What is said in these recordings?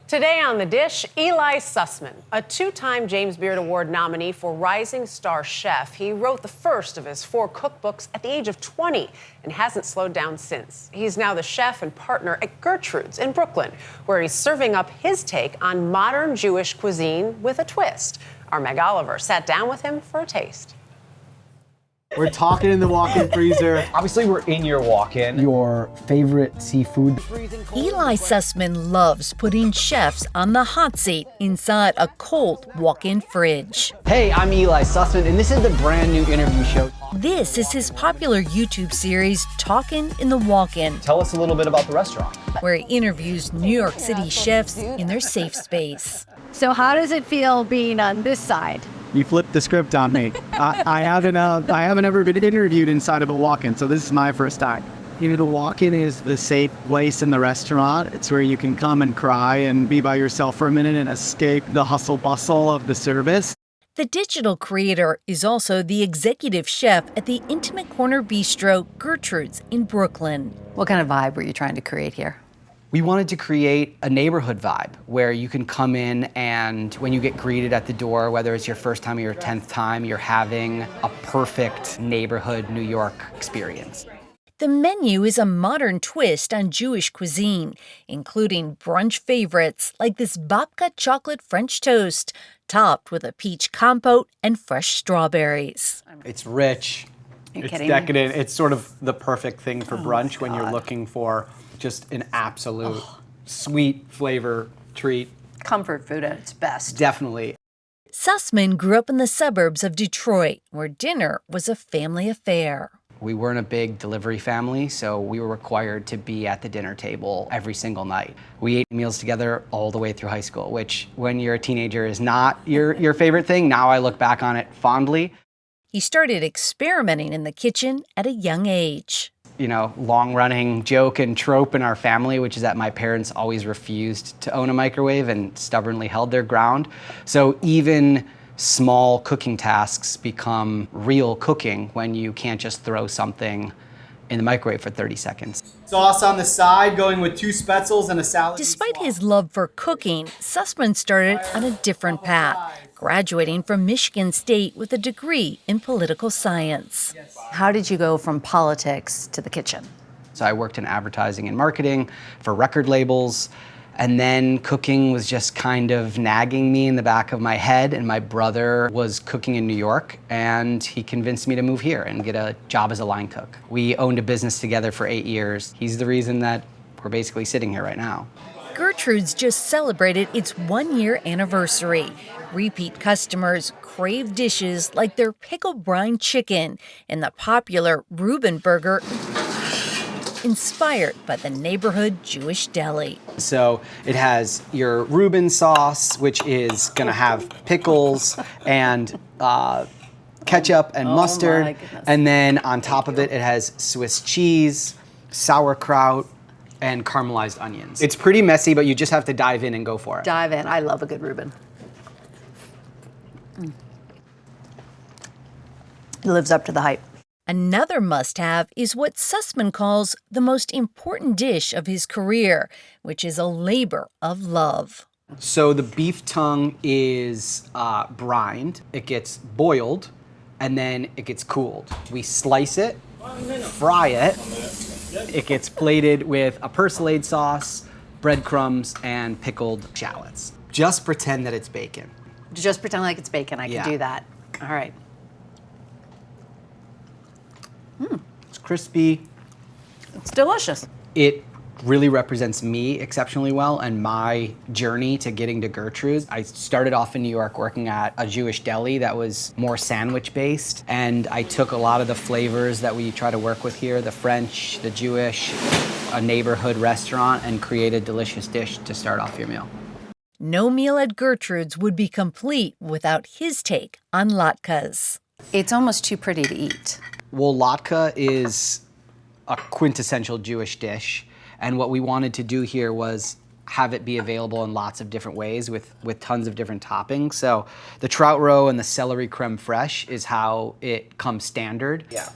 Today on The Dish, Eli Sussman, a two-time James Beard Award nominee for Rising Star Chef. He wrote the first of his 4 cookbooks at the age of 20 and hasn't slowed down since. He's now the chef and partner at Gertrude's in Brooklyn, where he's serving up his take on modern Jewish cuisine with a twist. Our Meg Oliver sat down with him for a taste. We're talking in the walk-in freezer. Obviously, we're in your walk-in. Your favorite seafood. Eli Sussman loves putting chefs on the hot seat inside a cold walk-in fridge. Hey, I'm Eli Sussman, and this is the brand new interview show. This is his popular YouTube series, Talkin' in the Walk-In, Tell us a little bit about the restaurant. where he interviews New York City chefs in their safe space. So how does it feel being on this side? You flipped the script on me. I haven't ever been interviewed inside of a walk-in, so this is my first time. You know, the walk-in is the safe place in the restaurant. It's where you can come and cry and be by yourself for a minute and escape the hustle bustle of the service. The digital creator is also the executive chef at the intimate corner bistro Gertrude's in Brooklyn. What kind of vibe were you trying to create here? We wanted to create a neighborhood vibe where you can come in and when you get greeted at the door, whether it's your first time or your 10th time, you're having a perfect neighborhood New York experience. The menu is a modern twist on Jewish cuisine, including brunch favorites like this babka chocolate French toast, topped with a peach compote and fresh strawberries. It's rich, it's decadent, it's sort of the perfect thing for brunch when you're looking for just an absolute sweet flavor treat. Comfort food at its best. Definitely. Sussman grew up in the suburbs of Detroit, where dinner was a family affair. We weren't a big delivery family, so we were required to be at the dinner table every single night. We ate meals together all the way through high school, which when you're a teenager is not your favorite thing. Now I look back on it fondly. He started experimenting in the kitchen at a young age. You know, long-running joke and trope in our family, which is that my parents always refused to own a microwave and stubbornly held their ground. So even small cooking tasks become real cooking when you can't just throw something in the microwave for 30 seconds. Sauce on the side, going with 2 spetzels and a salad. Despite his love for cooking, Sussman started on a different path, graduating from Michigan State with a degree in political science. How did you go from politics to the kitchen? So I worked in advertising and marketing for record labels, and then cooking was just kind of nagging me in the back of my head, and my brother was cooking in New York, and he convinced me to move here and get a job as a line cook. We owned a business together for 8 years. He's the reason that we're basically sitting here right now. Gertrude's just celebrated its 1-year anniversary. Repeat customers crave dishes like their pickled brine chicken and the popular Reuben burger, inspired by the neighborhood Jewish deli. So it has your Reuben sauce, which is gonna have pickles and ketchup and mustard. And then on top of it, it has Swiss cheese, sauerkraut, and caramelized onions. It's pretty messy, but you just have to dive in and go for it. Dive in. I love a good Reuben. It lives up to the hype. Another must-have is what Sussman calls the most important dish of his career, which is a labor of love. So the beef tongue is brined. It gets boiled, and then it gets cooled. We slice it, fry it. It gets plated with a persilade sauce, breadcrumbs, and pickled shallots. Just pretend that it's bacon. Just pretend like it's bacon. I can do that. All right. It's crispy. It's delicious. It really represents me exceptionally well and my journey to getting to Gertrude's. I started off in New York working at a Jewish deli that was more sandwich based, and I took a lot of the flavors that we try to work with here, the French, the Jewish, a neighborhood restaurant, and create a delicious dish to start off your meal. No meal at Gertrude's would be complete without his take on latkes. It's almost too pretty to eat. Well, Lotka is a quintessential Jewish dish, and what we wanted to do here was have it be available in lots of different ways with tons of different toppings. So the trout roe and the celery creme fraiche is how it comes standard. Yeah.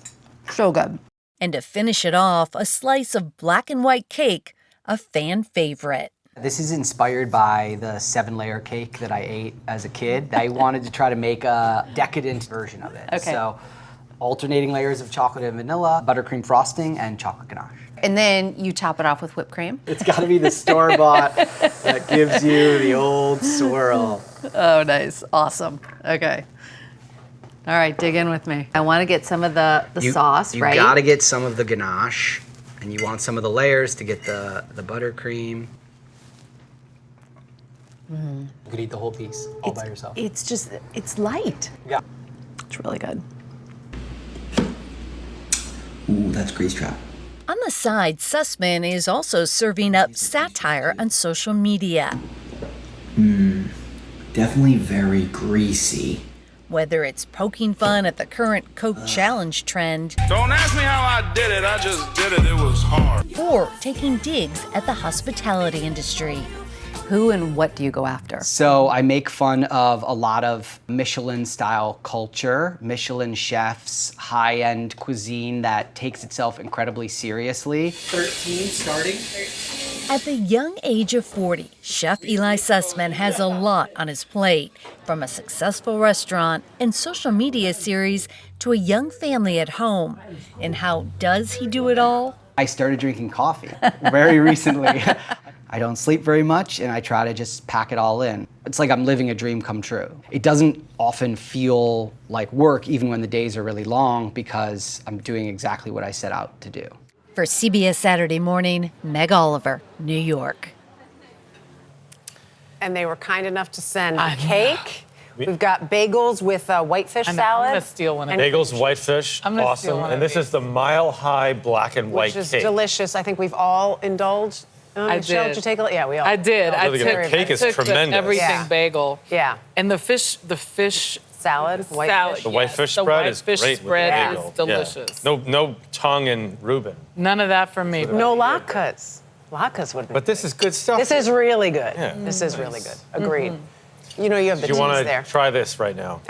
So good. And to finish it off, a slice of black and white cake, a fan favorite. This is inspired by the 7-layer cake that I ate as a kid. I wanted to try to make a decadent version of it. Okay. So alternating layers of chocolate and vanilla, buttercream frosting, and chocolate ganache. And then you top it off with whipped cream. It's got to be the store-bought that gives you the old swirl. Oh, nice. Awesome. Okay. All right, dig in with me. I want to get some of the sauce, right? You got to get some of the ganache, and you want some of the layers to get the buttercream. You could eat the whole piece all by yourself. It's just, it's light. Yeah. It's really good. Ooh, that's grease trap. On the side, Sussman is also serving up satire on social media. Definitely very greasy. Whether it's poking fun at the current Coke challenge trend, Don't ask me how I did it, I just did it. It was hard. or taking digs at the hospitality industry. Who and what do you go after? So I make fun of a lot of Michelin-style culture, Michelin chefs, high-end cuisine that takes itself incredibly seriously. 13 starting. At the young age of 40, Chef Eli Sussman has a lot on his plate, from a successful restaurant and social media series to a young family at home. And how does he do it all? I started drinking coffee very recently. I don't sleep very much, and I try to just pack it all in. It's like I'm living a dream come true. It doesn't often feel like work, even when the days are really long, because I'm doing exactly what I set out to do. For CBS Saturday Morning, Meg Oliver, New York. And they were kind enough to send a cake. We've got bagels with whitefish I'm salad. gonna steal one of and- those. Bagels, whitefish, I'm gonna awesome. steal one And of this these. is the Mile High black and white Which is cake. delicious. I think we've all indulged. I Michelle, did. you take a Yeah, we all. I did. I Really took, good. The cake I is took tremendous. The everything Yeah. bagel. Yeah. And the fish Salad, whitefish. salad. The whitefish the spread is whitefish great spread with the is bagel. Yeah. delicious. No tongue and Reuben. None of that for me. No latkes. Latkes would be. But this is good stuff. This is really good. Yeah. This is really good. Agreed. You know, you have the You cheese want there. to try this right now?